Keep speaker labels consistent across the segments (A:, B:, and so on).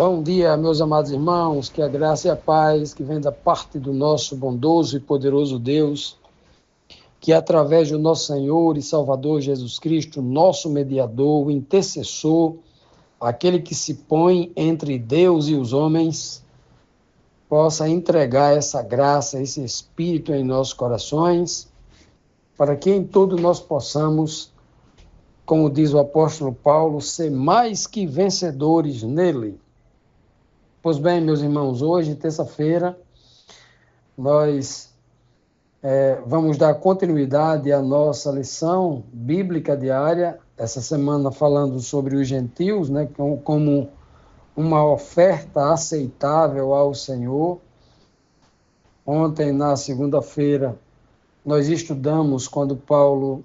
A: Bom dia, meus amados irmãos, que a graça e a paz que vem da parte do nosso bondoso e poderoso Deus, que através do nosso Senhor e Salvador Jesus Cristo, nosso mediador, o intercessor, aquele que se põe entre Deus e os homens, possa entregar essa graça, esse Espírito em nossos corações, para que em tudo nós possamos, como diz o apóstolo Paulo, ser mais que vencedores nele. Pois bem, meus irmãos, hoje, terça-feira, nós vamos dar continuidade à nossa lição bíblica diária, essa semana falando sobre os gentios, né, como uma oferta aceitável ao Senhor. Ontem, na segunda-feira, nós estudamos quando Paulo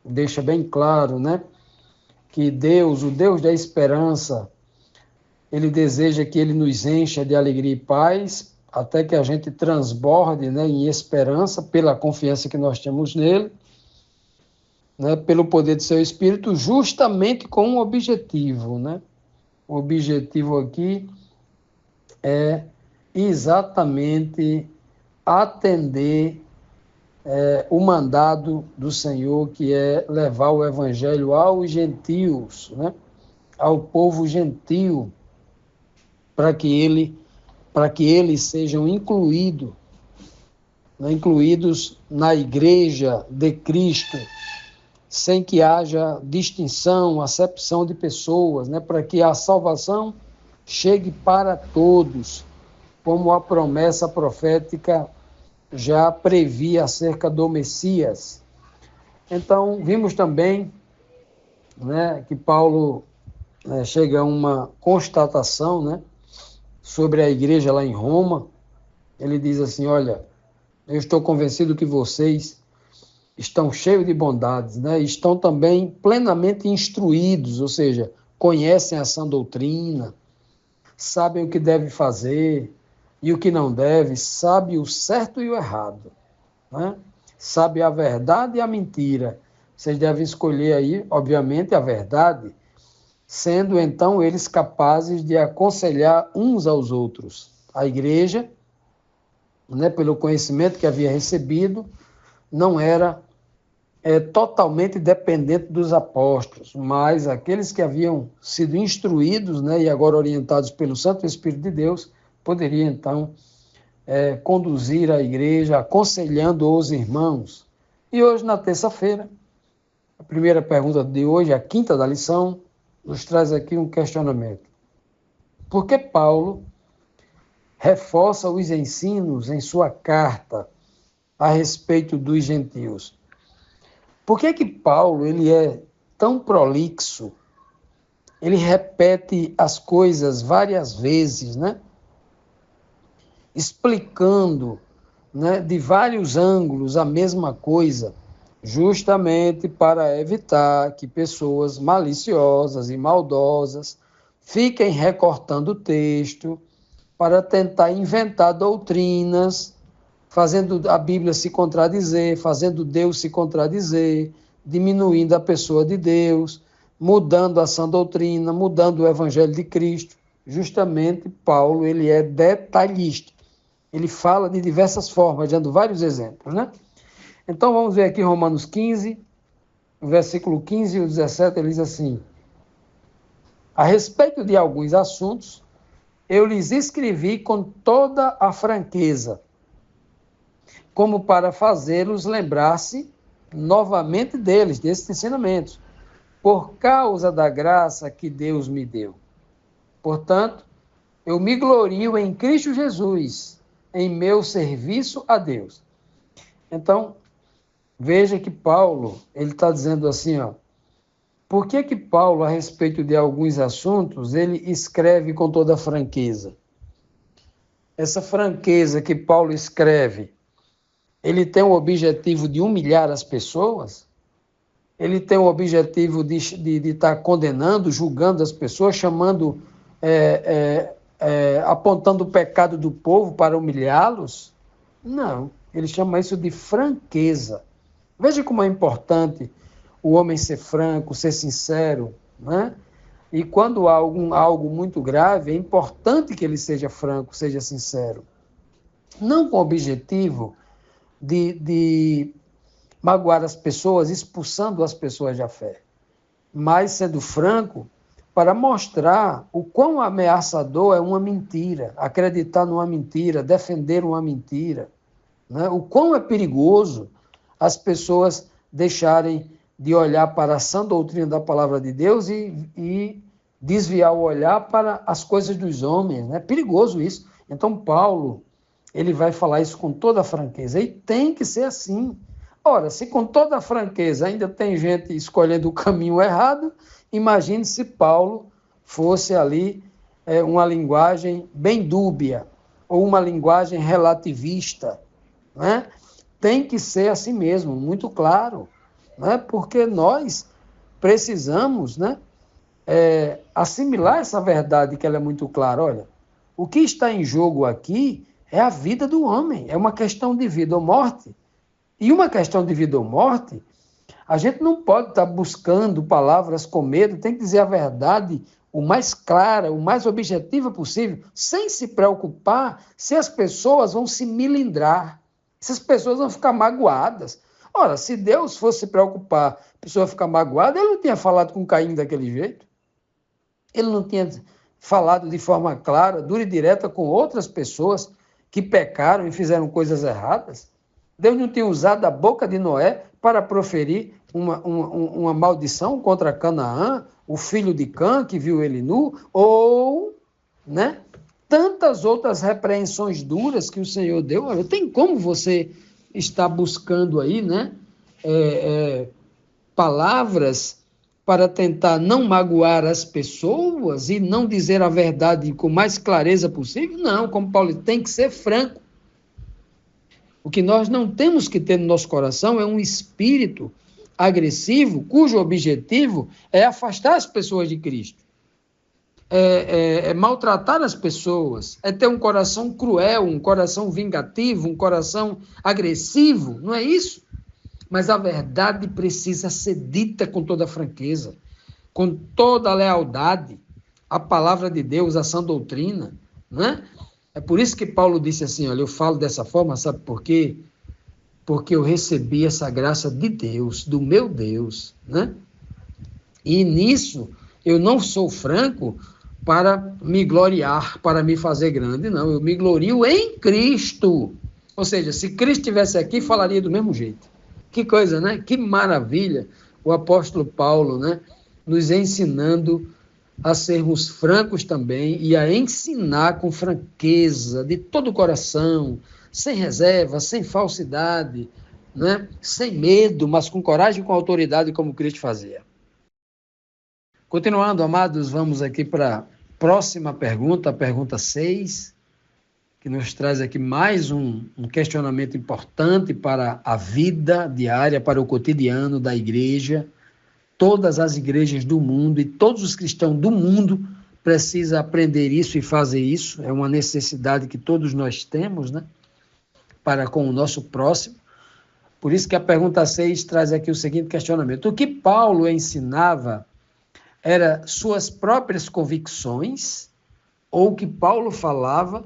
A: deixa bem claro, né, que Deus, o Deus da esperança, ele deseja que ele nos encha de alegria e paz, até que a gente transborde, né, em esperança, pela confiança que nós temos nele, né, pelo poder do seu Espírito, justamente com um objetivo. Né? O objetivo aqui é exatamente atender o mandado do Senhor, que é levar o Evangelho aos gentios, né, ao povo gentio, para que eles sejam incluídos na igreja de Cristo, sem que haja distinção, acepção de pessoas, né? Para que a salvação chegue para todos, como a promessa profética já previa acerca do Messias. Então, vimos também, né, que Paulo chega a uma constatação, né, sobre a igreja lá em Roma. Ele diz assim: olha, eu estou convencido que vocês estão cheios de bondades, né? Estão também plenamente instruídos, ou seja, conhecem a sã doutrina, sabem o que deve fazer e o que não deve, sabem o certo e o errado, né? Sabem a verdade e a mentira. Vocês devem escolher aí, obviamente, a verdade, sendo então eles capazes de aconselhar uns aos outros. A igreja, né, pelo conhecimento que havia recebido, não era totalmente dependente dos apóstolos, mas aqueles que haviam sido instruídos, né, e agora orientados pelo Santo Espírito de Deus, poderiam então conduzir a igreja, aconselhando os irmãos. E hoje, na terça-feira, a primeira pergunta de hoje, a quinta da lição, nos traz aqui um questionamento. Por que Paulo reforça os ensinos em sua carta a respeito dos gentios? Por que Paulo ele é tão prolixo? Ele repete as coisas várias vezes, né? Explicando, né, de vários ângulos a mesma coisa, justamente para evitar que pessoas maliciosas e maldosas fiquem recortando o texto para tentar inventar doutrinas, fazendo a Bíblia se contradizer, fazendo Deus se contradizer, diminuindo a pessoa de Deus, mudando a sã doutrina, mudando o Evangelho de Cristo. Justamente, Paulo, ele é detalhista. Ele fala de diversas formas, dando vários exemplos, né? Então, vamos ver aqui Romanos 15, o versículo 15 e o 17, ele diz assim: a respeito de alguns assuntos, eu lhes escrevi com toda a franqueza, como para fazê-los lembrar-se novamente deles, desses ensinamentos, por causa da graça que Deus me deu. Portanto, eu me glorio em Cristo Jesus, em meu serviço a Deus. Então, veja que Paulo, ele está dizendo assim, ó, por que Paulo, a respeito de alguns assuntos, ele escreve com toda a franqueza? Essa franqueza que Paulo escreve, ele tem o objetivo de humilhar as pessoas? Ele tem o objetivo de estar condenando, julgando as pessoas, chamando, apontando o pecado do povo para humilhá-los? Não, ele chama isso de franqueza. Veja como é importante o homem ser franco, ser sincero, né? E quando há algo muito grave, é importante que ele seja franco, seja sincero. Não com o objetivo de magoar as pessoas, expulsando as pessoas da fé, mas sendo franco para mostrar o quão ameaçador é uma mentira, acreditar numa mentira, defender uma mentira, né? O quão é perigoso as pessoas deixarem de olhar para a sã doutrina da palavra de Deus e desviar o olhar para as coisas dos homens. É, né? Perigoso isso. Então, Paulo, ele vai falar isso com toda a franqueza. E tem que ser assim. Ora, se com toda a franqueza ainda tem gente escolhendo o caminho errado, imagine se Paulo fosse ali uma linguagem bem dúbia, ou uma linguagem relativista, né? Tem que ser assim mesmo, muito claro, né? Porque nós precisamos, né, assimilar essa verdade que ela é muito clara. Olha, o que está em jogo aqui é a vida do homem, é uma questão de vida ou morte. E uma questão de vida ou morte, a gente não pode estar buscando palavras com medo, tem que dizer a verdade o mais clara, o mais objetiva possível, sem se preocupar se as pessoas vão se milindrar, se as pessoas vão ficar magoadas. Ora, se Deus fosse se preocupar, a pessoa ficar magoada, ele não tinha falado com Caim daquele jeito. Ele não tinha falado de forma clara, dura e direta com outras pessoas que pecaram e fizeram coisas erradas. Deus não tinha usado a boca de Noé para proferir uma maldição contra Canaã, o filho de Cã, que viu ele nu, ou, né, tantas outras repreensões duras que o Senhor deu. Olha, tem como você estar buscando aí, né, palavras para tentar não magoar as pessoas e não dizer a verdade com mais clareza possível? Não, como Paulo tem que ser franco. O que nós não temos que ter no nosso coração é um espírito agressivo, cujo objetivo é afastar as pessoas de Cristo, é maltratar as pessoas, é ter um coração cruel, um coração vingativo, um coração agressivo, não é isso? Mas a verdade precisa ser dita com toda franqueza, com toda a lealdade, a palavra de Deus, a sã doutrina, né? É por isso que Paulo disse assim, olha, eu falo dessa forma, sabe por quê? Porque eu recebi essa graça de Deus, do meu Deus, né? E nisso eu não sou franco para me gloriar, para me fazer grande, não, eu me glorio em Cristo. Ou seja, se Cristo estivesse aqui, falaria do mesmo jeito. Que coisa, né? Que maravilha o apóstolo Paulo, né? Nos ensinando a sermos francos também e a ensinar com franqueza, de todo o coração, sem reserva, sem falsidade, né? Sem medo, mas com coragem e com autoridade, como Cristo fazia. Continuando, amados, vamos aqui para a próxima pergunta, a pergunta 6, que nos traz aqui mais um questionamento importante para a vida diária, para o cotidiano da igreja. Todas as igrejas do mundo e todos os cristãos do mundo precisam aprender isso e fazer isso. É uma necessidade que todos nós temos, né? Para com o nosso próximo. Por isso que a pergunta 6 traz aqui o seguinte questionamento. O que Paulo ensinava era suas próprias convicções ou o que Paulo falava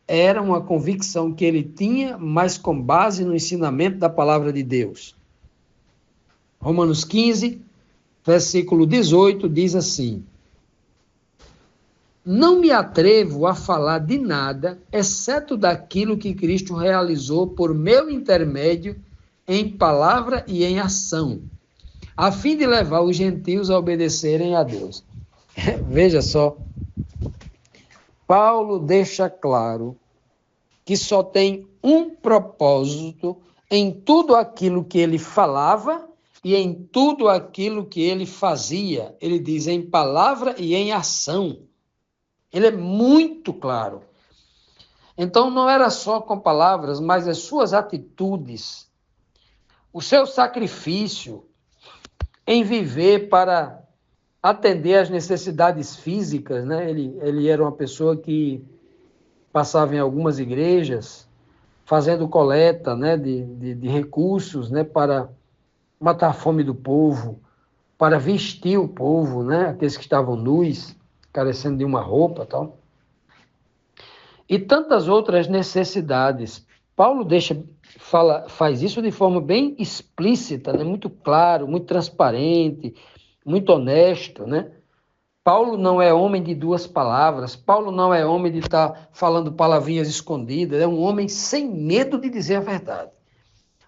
A: era uma convicção que ele tinha, mas com base no ensinamento da palavra de Deus? Romanos 15, versículo 18, diz assim: não me atrevo a falar de nada, exceto daquilo que Cristo realizou por meu intermédio, em palavra e em ação, a fim de levar os gentios a obedecerem a Deus. Veja só, Paulo deixa claro que só tem um propósito em tudo aquilo que ele falava e em tudo aquilo que ele fazia. Ele diz em palavra e em ação. Ele é muito claro. Então, não era só com palavras, mas as suas atitudes, o seu sacrifício em viver para atender às necessidades físicas, né? Ele era uma pessoa que passava em algumas igrejas fazendo coleta, né, de recursos, né, para matar a fome do povo, para vestir o povo, né? Aqueles que estavam nus, carecendo de uma roupa, tal. E tantas outras necessidades. Paulo faz isso de forma bem explícita, né? Muito claro, muito transparente, muito honesto, né? Paulo não é homem de duas palavras, Paulo não é homem de estar falando palavrinhas escondidas, é um homem sem medo de dizer a verdade.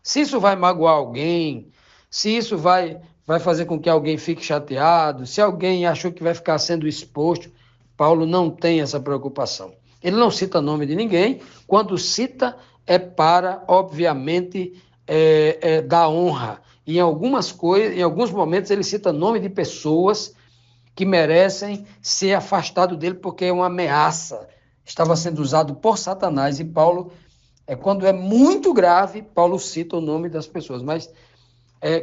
A: Se isso vai magoar alguém, se isso vai fazer com que alguém fique chateado, se alguém achou que vai ficar sendo exposto, Paulo não tem essa preocupação. Ele não cita nome de ninguém, quando cita é para, obviamente, dar honra. E em alguns momentos ele cita nome de pessoas que merecem ser afastados dele porque é uma ameaça. Estava sendo usado por Satanás e Paulo, quando é muito grave, Paulo cita o nome das pessoas, mas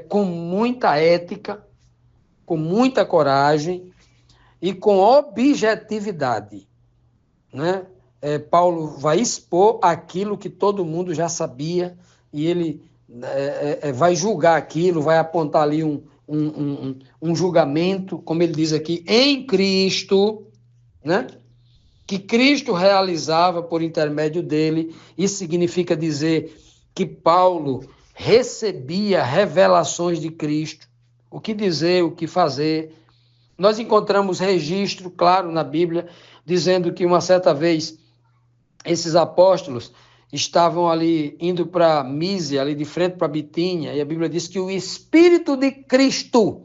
A: com muita ética, com muita coragem e com objetividade, né? Paulo vai expor aquilo que todo mundo já sabia e ele vai julgar aquilo, vai apontar ali um julgamento, como ele diz aqui, em Cristo, né? Que Cristo realizava por intermédio dele. Isso significa dizer que Paulo recebia revelações de Cristo, o que dizer, o que fazer. Nós encontramos registro, claro, na Bíblia, dizendo que uma certa vez esses apóstolos estavam ali indo para Mísia, ali de frente para Bitínia, e a Bíblia diz que o Espírito de Cristo,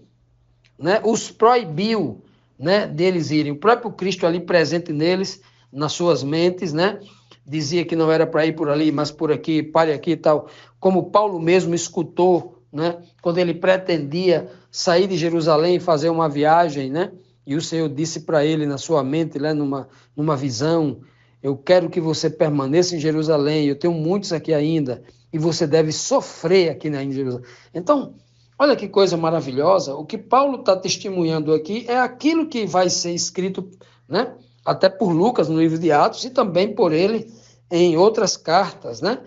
A: né, os proibiu, né, deles irem. O próprio Cristo ali presente neles, nas suas mentes, né, dizia que não era para ir por ali, mas por aqui, pare aqui e tal. Como Paulo mesmo escutou, né, quando ele pretendia sair de Jerusalém e fazer uma viagem, né, e o Senhor disse para ele na sua mente, né, numa visão: eu quero que você permaneça em Jerusalém, eu tenho muitos aqui ainda, e você deve sofrer aqui, né, em Jerusalém. Então, olha que coisa maravilhosa, o que Paulo está testemunhando aqui é aquilo que vai ser escrito, né, até por Lucas no livro de Atos e também por ele em outras cartas, né?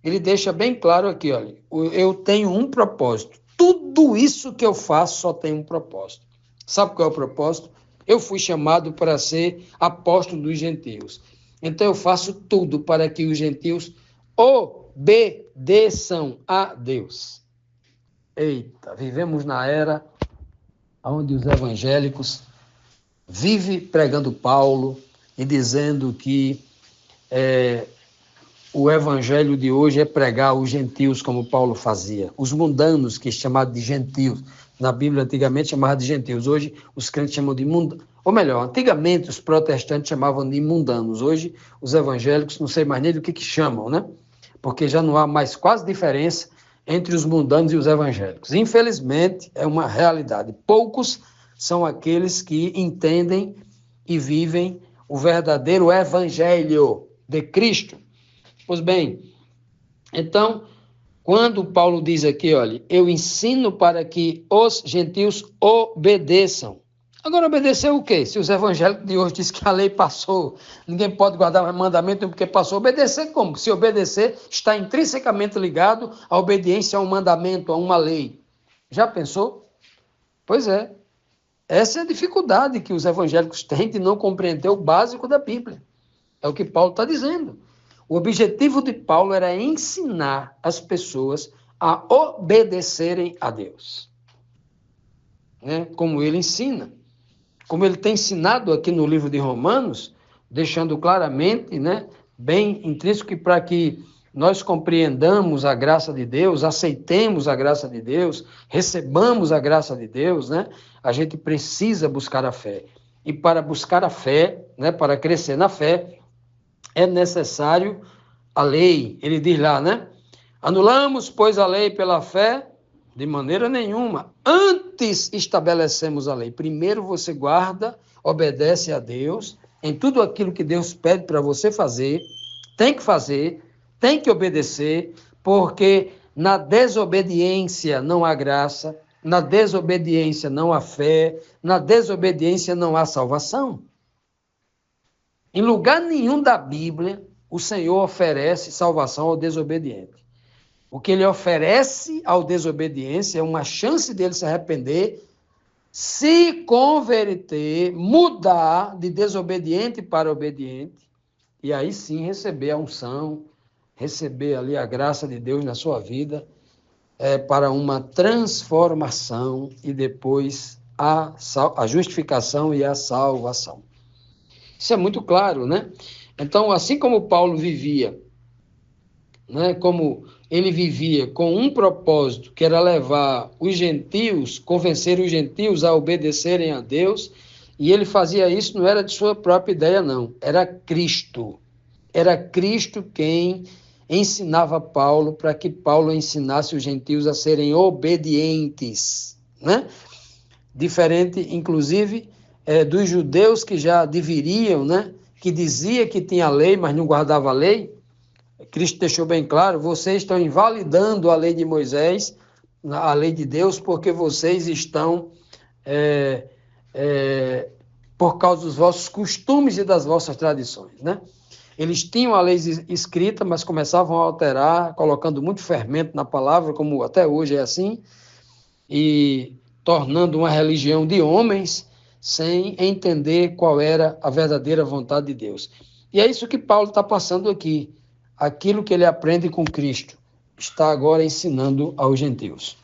A: Ele deixa bem claro aqui, olha, eu tenho um propósito, tudo isso que eu faço só tem um propósito. Sabe qual é o propósito? Eu fui chamado para ser apóstolo dos gentios. Então eu faço tudo para que os gentios obedeçam a Deus. Eita, vivemos na era onde os evangélicos vivem pregando Paulo e dizendo que o evangelho de hoje é pregar os gentios como Paulo fazia. Os mundanos, que é chamado de gentios. Na Bíblia antigamente chamava de gentios. Hoje os crentes chamam de mundanos. Ou melhor, antigamente os protestantes chamavam de mundanos. Hoje os evangélicos não sei mais nem do que chamam, né? Porque já não há mais quase diferença entre os mundanos e os evangélicos. Infelizmente, é uma realidade. Poucos são aqueles que entendem e vivem o verdadeiro evangelho de Cristo. Pois bem, então, quando Paulo diz aqui, olha, eu ensino para que os gentios obedeçam. Agora, obedecer o quê? Se os evangélicos de hoje dizem que a lei passou, ninguém pode guardar mandamento porque passou. Obedecer como? Se obedecer está intrinsecamente ligado à obediência a um mandamento, a uma lei. Já pensou? Pois é. Essa é a dificuldade que os evangélicos têm de não compreender o básico da Bíblia. É o que Paulo está dizendo. O objetivo de Paulo era ensinar as pessoas a obedecerem a Deus, né? Como ele ensina. Como ele tem ensinado aqui no livro de Romanos, deixando claramente, né, bem intrínseco, que para que nós compreendamos a graça de Deus, aceitemos a graça de Deus, recebamos a graça de Deus, né, a gente precisa buscar a fé. E para buscar a fé, né, para crescer na fé, é necessário a lei. Ele diz lá, né? Anulamos, pois, a lei pela fé? De maneira nenhuma. Antes estabelecemos a lei. Primeiro você guarda, obedece a Deus em tudo aquilo que Deus pede para você fazer, tem que obedecer, porque na desobediência não há graça, na desobediência não há fé, na desobediência não há salvação. Em lugar nenhum da Bíblia, o Senhor oferece salvação ao desobediente. O que ele oferece ao desobediente é uma chance dele se arrepender, se converter, mudar de desobediente para obediente, e aí sim receber a unção, receber ali a graça de Deus na sua vida, para uma transformação e depois a justificação e a salvação. Isso é muito claro, né? Então, assim como Paulo vivia, né, como ele vivia com um propósito, que era levar os gentios, convencer os gentios a obedecerem a Deus, e ele fazia isso, não era de sua própria ideia, não, era Cristo. Era Cristo quem ensinava Paulo para que Paulo ensinasse os gentios a serem obedientes, né? Diferente, inclusive, dos judeus que já deveriam, né? Que dizia que tinha lei, mas não guardava a lei. Cristo deixou bem claro, vocês estão invalidando a lei de Moisés, a lei de Deus, porque vocês estão, por causa dos vossos costumes e das vossas tradições, né? Eles tinham a lei escrita, mas começavam a alterar, colocando muito fermento na palavra, como até hoje é assim, e tornando uma religião de homens, sem entender qual era a verdadeira vontade de Deus. E é isso que Paulo está passando aqui. Aquilo que ele aprende com Cristo, está agora ensinando aos gentios.